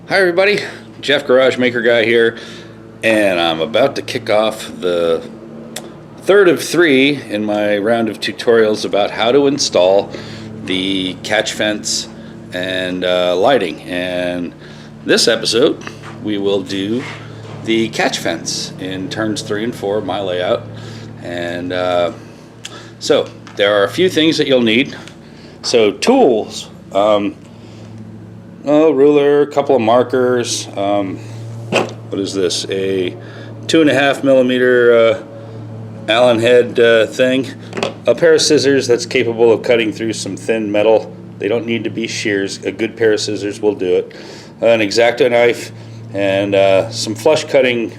Hi everybody, Jeff Garage Maker Guy here, and I'm about to kick off the third of three in my round of tutorials about how to install the catch fence and lighting. And this episode we will do the catch fence in turns 3 and 4 of my layout. And so there are a few things that you'll need. So tools, ruler, a couple of markers. What is this? A 2.5 millimeter Allen head thing. A pair of scissors that's capable of cutting through some thin metal. They don't need to be shears. A good pair of scissors will do it. An X-Acto knife and some flush cutting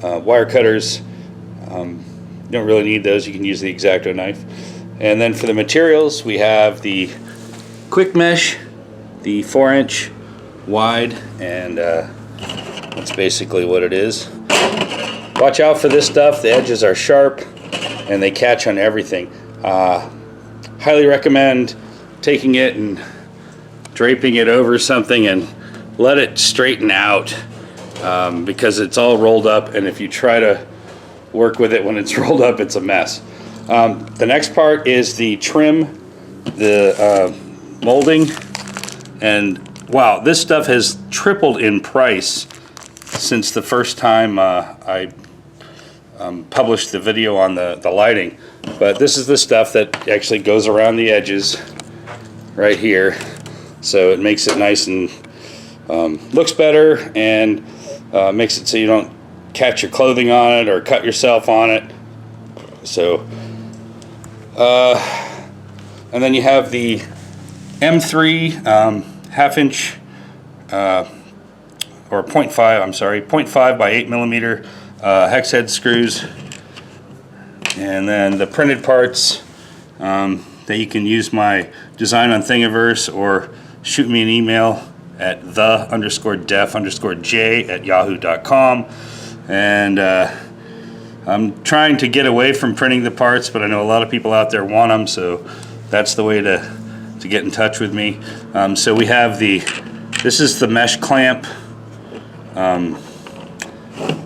wire cutters. You don't really need those. You can use the X-Acto knife. And then for the materials, we have the quick mesh, the 4-inch wide, and that's basically what it is. Watch out for this stuff. The edges are sharp and they catch on everything. Highly recommend taking it and draping it over something and let it straighten out, because it's all rolled up, and if you try to work with it when it's rolled up, it's a mess. The next part is the trim, the molding. And wow, this stuff has tripled in price since the first time I published the video on the lighting. But this is the stuff that actually goes around the edges right here, so it makes it nice and looks better, and makes it so you don't catch your clothing on it or cut yourself on it. So and then you have the M3 half-inch or 0.5 by 8 millimeter hex head screws, and then the printed parts that you can use my design on Thingiverse, or shoot me an email at the_def_j@yahoo.com. And I'm trying to get away from printing the parts, but I know a lot of people out there want them, so that's the way to get in touch with me. So we have this is the mesh clamp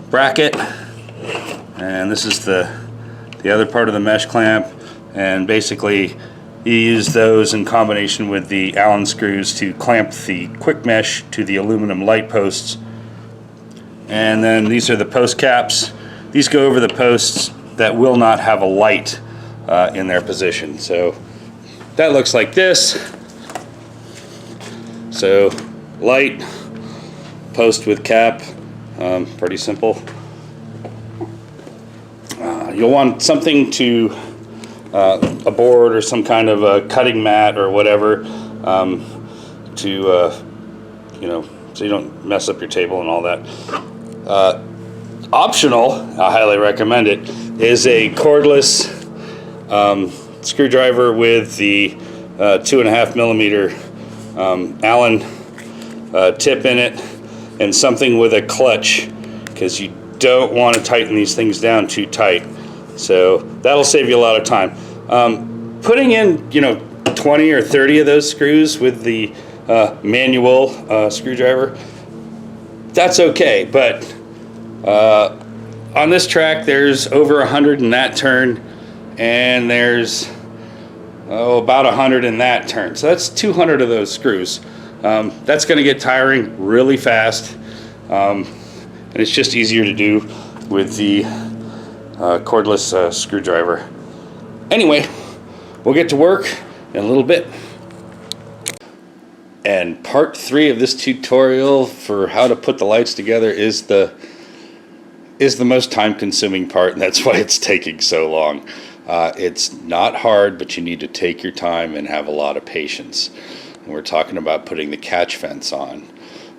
bracket, and this is the other part of the mesh clamp, and basically you use those in combination with the Allen screws to clamp the quick mesh to the aluminum light posts. And then these are the post caps. These go over the posts that will not have a light in their position. So that looks like this. So light, post with cap, pretty simple. You'll want something to, a board or some kind of a cutting mat or whatever, to, so you don't mess up your table and all that. Optional, I highly recommend it, is a cordless screwdriver with the 2.5 millimeter Allen tip in it, and something with a clutch, because you don't want to tighten these things down too tight. So that'll save you a lot of time. Putting in 20 or 30 of those screws with the manual screwdriver, that's okay, but on this track there's over 100 in that turn, and there's about 100 in that turn, so that's 200 of those screws. That's going to get tiring really fast, and it's just easier to do with the cordless screwdriver. Anyway, we'll get to work in a little bit. And part 3 of this tutorial for how to put the lights together is the most time-consuming part, and that's why it's taking so long. It's not hard, but you need to take your time and have a lot of patience. And we're talking about putting the catch fence on,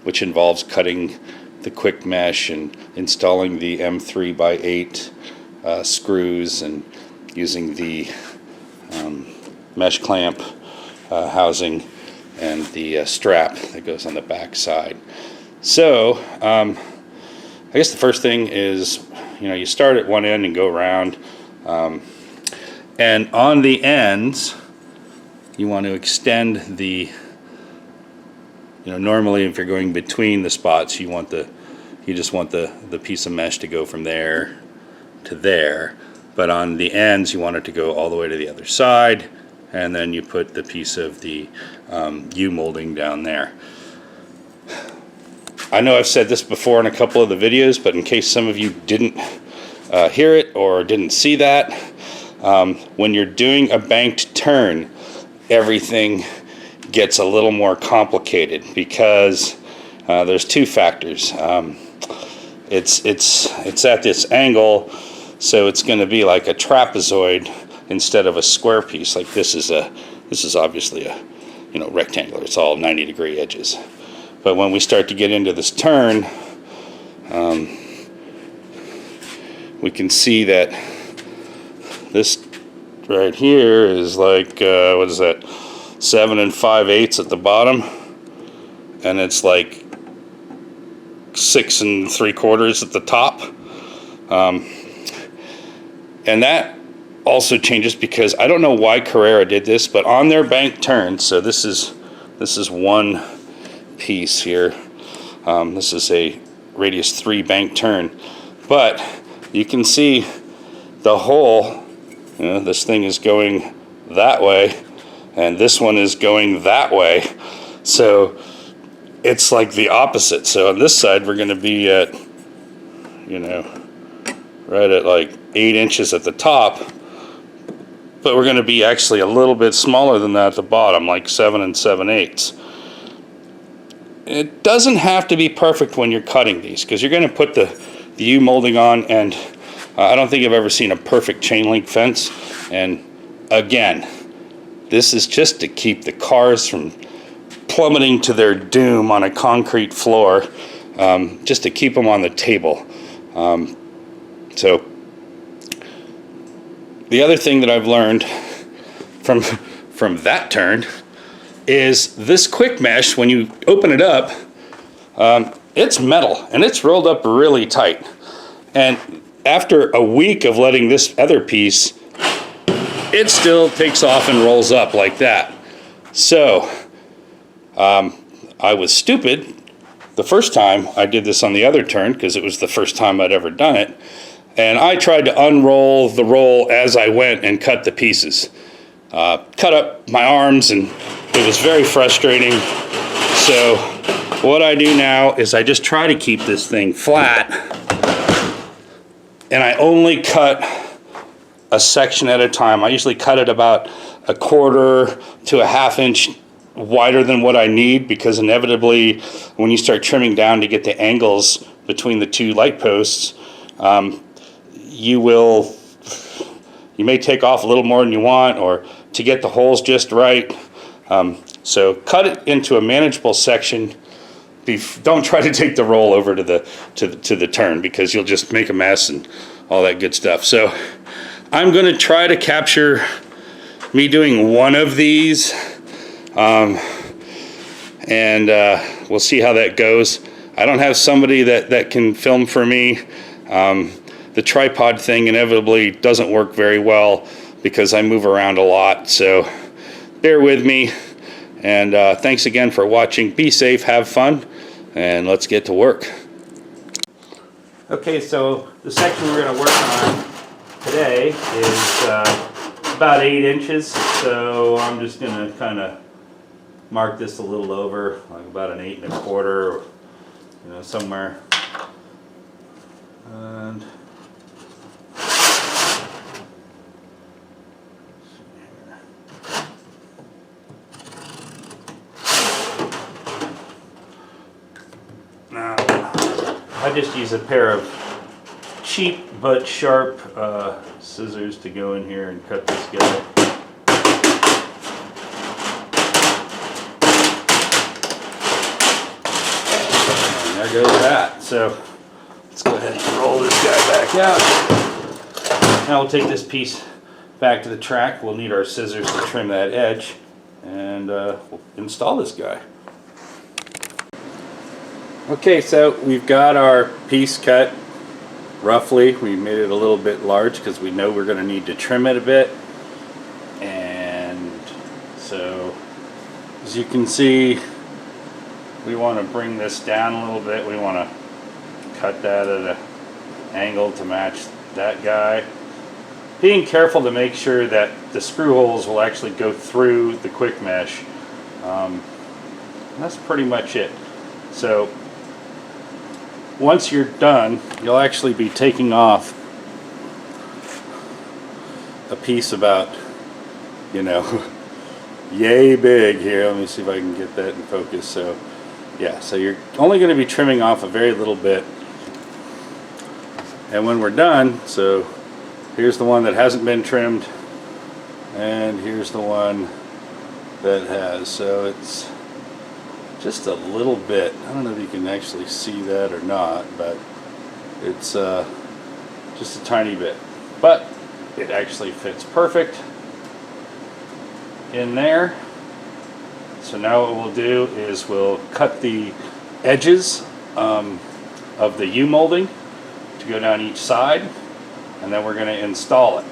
which involves cutting the quick mesh and installing the M3 by 8 screws, and using the mesh clamp housing and the strap that goes on the back side. So I guess the first thing is, you start at one end and go around, and on the ends you want to extend the You know, normally if you're going between the spots, you just want the piece of mesh to go from there to there. But on the ends, you want it to go all the way to the other side, and then you put the piece of the U molding down there. I know I've said this before in a couple of the videos, but in case some of you didn't hear it or didn't see that, when you're doing a banked turn, everything gets a little more complicated because there's two factors. It's at this angle, so it's going to be like a trapezoid instead of a square piece. Like this is obviously a rectangular. It's all 90-degree edges. But when we start to get into this turn, we can see that this right here is like what is that? 7 5/8 at the bottom, and it's like 6 3/4 at the top. And that also changes because I don't know why Carrera did this, but on their bank turns, so this is one piece here. This is a radius 3 bank turn, but you can see the hole. This thing is going that way, and this one is going that way. So it's like the opposite. So on this side, we're going to be at, right at like 8 inches at the top, but we're going to be actually a little bit smaller than that at the bottom, like 7 7/8. It doesn't have to be perfect when you're cutting these, because you're going to put the U molding on, and I don't think I've ever seen a perfect chain link fence. And again, this is just to keep the cars from plummeting to their doom on a concrete floor, just to keep them on the table. So the other thing that I've learned from that turn is this quick mesh, when you open it up, it's metal and it's rolled up really tight. And after a week of letting this other piece, it still takes off and rolls up like that. So I was stupid the first time I did this on the other turn, because it was the first time I'd ever done it, and I tried to unroll the roll as I went and cut the pieces. Cut up my arms, and it was very frustrating. So what I do now is I just try to keep this thing flat, and I only cut a section at a time. I usually cut it about 1/4 to a 1/2 inch wider than what I need, because inevitably when you start trimming down to get the angles between the two light posts, you may take off a little more than you want, or to get the holes just right. So cut it into a manageable section. Don't try to take the roll over to the turn, because you'll just make a mess and all that good stuff. So I'm going to try to capture me doing one of these, and we'll see how that goes. I don't have somebody that can film for me. The tripod thing inevitably doesn't work very well because I move around a lot, so bear with me. And thanks again for watching. Be safe, have fun, and let's get to work. Okay, so the section we're going to work on today is about 8 inches, so I'm just going to kind of mark this a little over, like about an 8 1/4, somewhere. And now I just use a pair of cheap but sharp scissors to go in here and cut this guy. And there goes that. So let's go ahead and roll this guy back out. Now we'll take this piece back to the track. We'll need our scissors to trim that edge, and we'll install this guy. Okay, so we've got our piece cut roughly. We made it a little bit large because we know we're going to need to trim it a bit. And so, as you can see, we want to bring this down a little bit. We want to cut that at an angle to match that guy. Being careful to make sure that the screw holes will actually go through the quick mesh. That's pretty much it. So once you're done, you'll actually be taking off a piece about, you know, yay big here. Let me see if I can get that in focus. So yeah, so you're only going to be trimming off a very little bit. And when we're done, so here's the one that hasn't been trimmed, and here's the one that has. So it's just a little bit. I don't know if you can actually see that or not, but it's just a tiny bit. But it actually fits perfect in there. So now what we'll do is we'll cut the edges of the U-molding to go down each side, and then we're going to install it.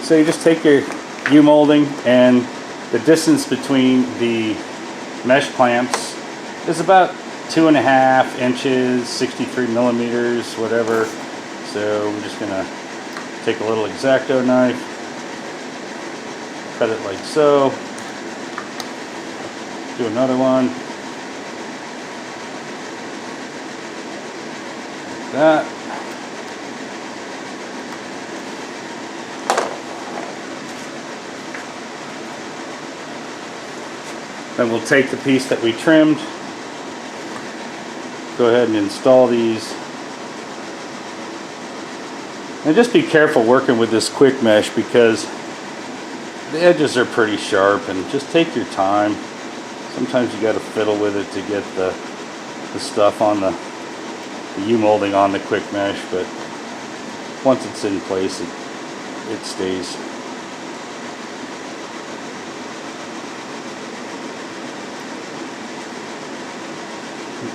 So you just take your U-molding, and the distance between the mesh clamps is about 2.5 inches, 63 millimeters, whatever. So we're just going to take a little X-Acto knife, cut it like so. Do another one. Like that. Then we'll take the piece that we trimmed, go ahead and install these. And just be careful working with this quick mesh because the edges are pretty sharp, and just take your time. Sometimes you got to fiddle with it to get the stuff on the U-molding on the quick mesh, but once it's in place, it stays.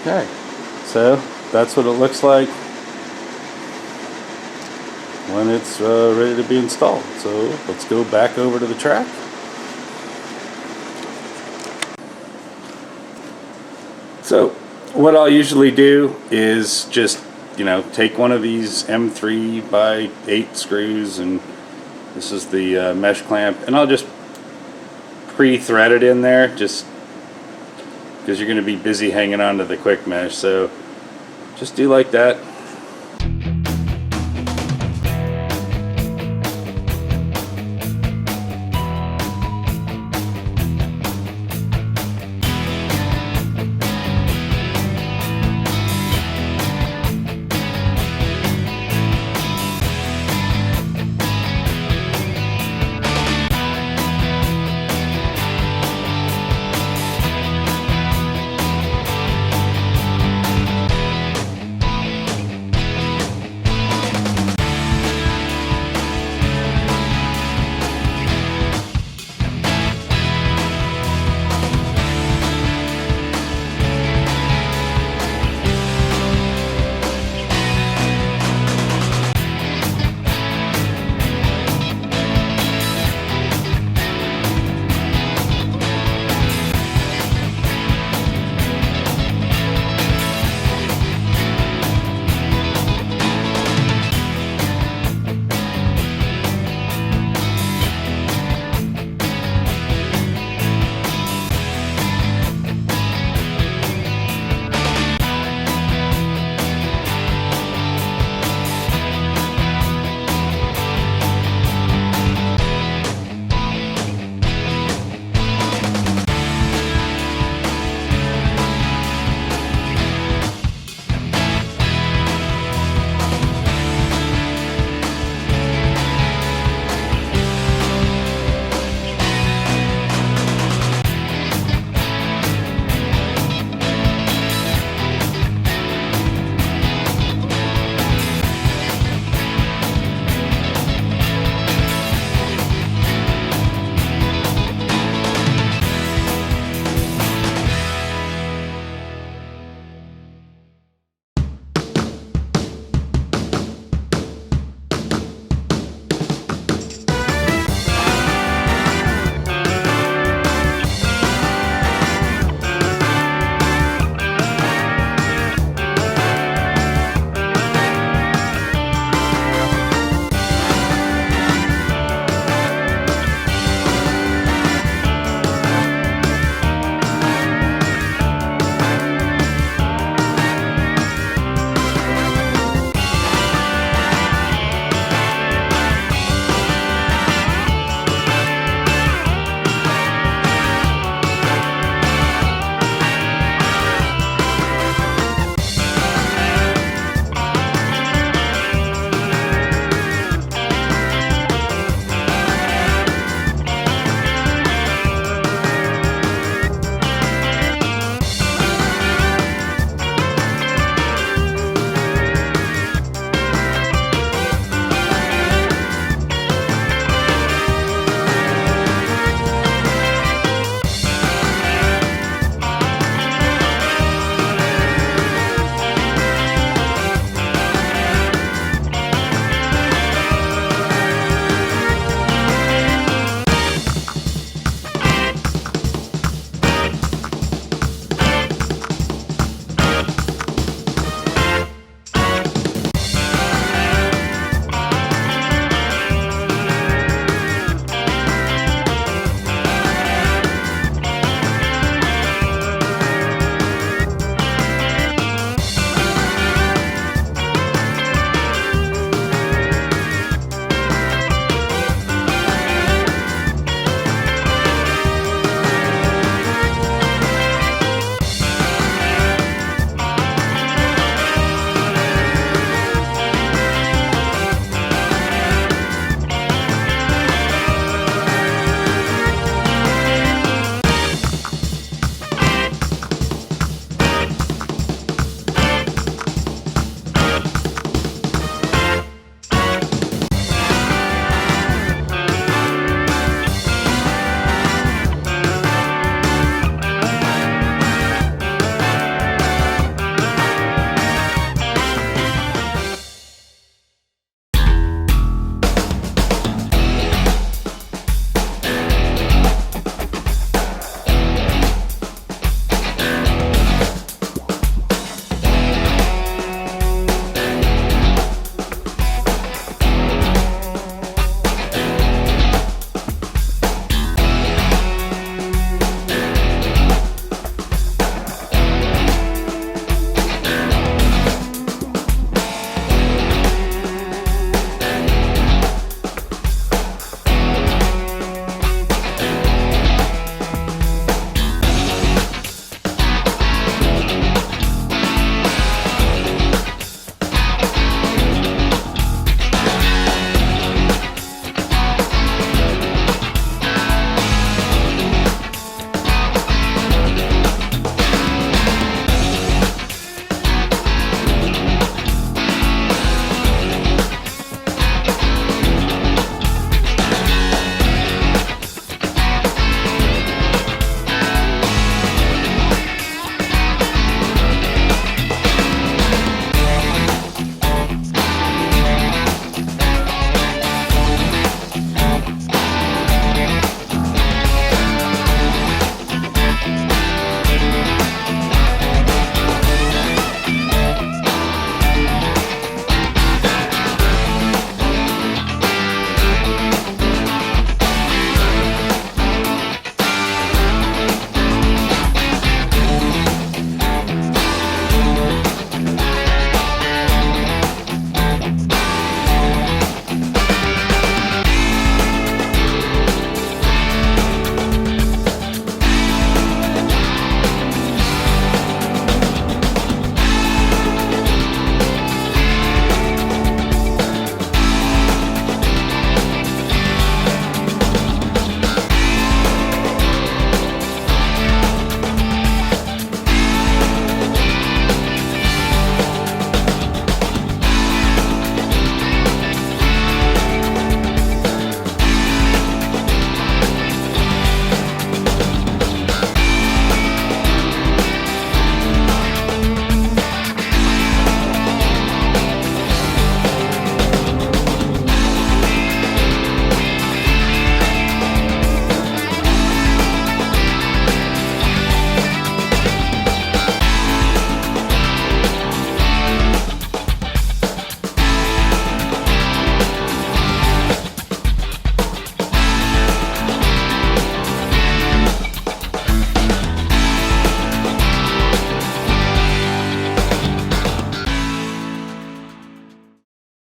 Okay, so that's what it looks like when it's ready to be installed. So let's go back over to the track. So what I'll usually do is just, you know, take one of these M3 by 8 screws, and this is the mesh clamp, and I'll just pre-thread it in there, just because you're going to be busy hanging on to the quick mesh. So just do like that.